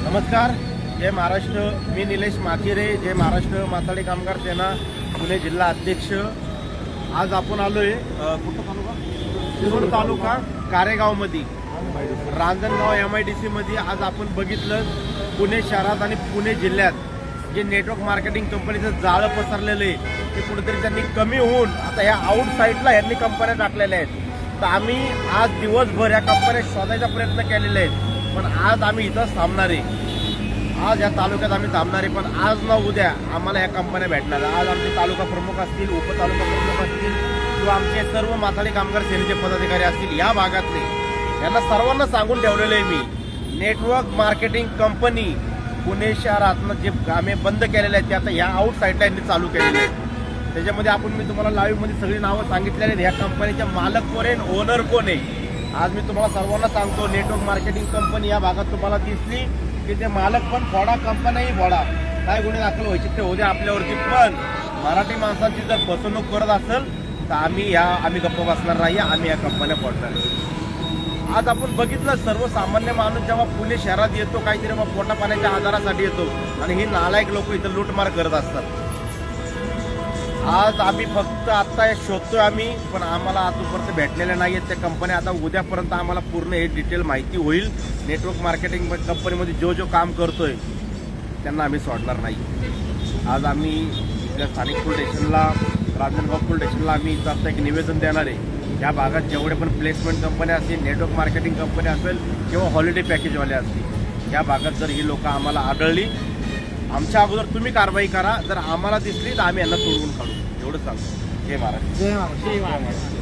नमस्कार, जय महाराष्ट्र. मी निलेश माकिरे, जय महाराष्ट्र माथाडी कामगार सेना पुणे जिल्हा अध्यक्ष. आज आपण आलोय कुठं तालुका? शिरोड तालुका कारेगावमध्ये रांजणगाव MIDC मध्ये. आज आपण बघितलं पुणे शहरात आणि पुणे जिल्ह्यात जे नेटवर्क मार्केटिंग कंपनीचं जाळं पसरलेलं आहे ते कुठेतरी त्यांनी कमी होऊन आता ह्या आउट साईडला ह्यांनी कंपन्या टाकलेल्या आहेत. तर आम्ही आज दिवसभर या कंपन्या शोधायचा प्रयत्न केलेला आहे, पण आज आम्ही इथंच थांबणार आहे. आज या तालुक्यात आम्ही थांबणार आहे, पण आज ना उद्या आम्हाला या कंपन्या भेटणार. आज आमचे तालुका प्रमुख असतील, उपतालुका प्रमुख असतील किंवा आमचे सर्व माथाडी कामगार सेनेचे पदाधिकारी असतील या भागातले, यांना सर्वांना सांगून ठेवलेलं आहे मी, नेटवर्क मार्केटिंग कंपनी पुणे शहरातनं जे कामे बंद केलेले आहेत ते आता ह्या आउट साईडला यांनी चालू केलेले आहेत. त्याच्यामध्ये मी तुम्हाला लाईव्हमध्ये सगळी नावं सांगितलेली आहेत. ह्या कंपनीचे मालक कोण आहे, ओनर कोण आहे. आज मी तुम्हाला सर्वांना सांगतो, नेटवर्क मार्केटिंग कंपनी या भागात तुम्हाला दिसली की ते मालक पण फोडा, कंपन्याही फोडा, काय गुन्हे दाखल व्हायचे ते होते आपल्यावरती. पण मराठी माणसांची जर फसवणूक करत असेल तर आम्ही गप्प बसणार नाही, आम्ही या कंपन्या फोडणार. आज आपण बघितलं सर्वसामान्य माणूस जेव्हा पुणे शहरात येतो काहीतरी मग पोटा पाण्याच्या आधारासाठी येतो आणि ही नालायक लोक इथं लूटमार करत असतात. आज आम्ही फक्त आत्ता शोधतोय आम्ही, पण आम्हाला आजपर्यंत भेटलेल्या नाही आहेत त्या कंपन्या. आता उद्यापर्यंत आम्हाला पूर्ण हे डिटेल माहिती होईल. नेटवर्क मार्केटिंग कंपनीमध्ये जो काम करतोय त्यांना आम्ही सोडणार नाही. आज आम्ही इथल्या स्थानिक पोलीस स्टेशनला, रांजणगाव पोलीस स्टेशनला आम्ही इथं आता एक निवेदन देणार आहे. या भागात जेवढे पण प्लेसमेंट कंपन्या असतील, नेटवर्क मार्केटिंग कंपनी असेल किंवा हॉलिडे पॅकेजवाले असतील, या भागात जर ही लोकं आम्हाला आढळली, आमच्या अगोदर तुम्ही कारवाई करा. जर आम्हाला दिसली तर आम्ही यांना तोडवून काढू. एवढं सांगतो. जय महाराष्ट्र. जय महाराष्ट्र.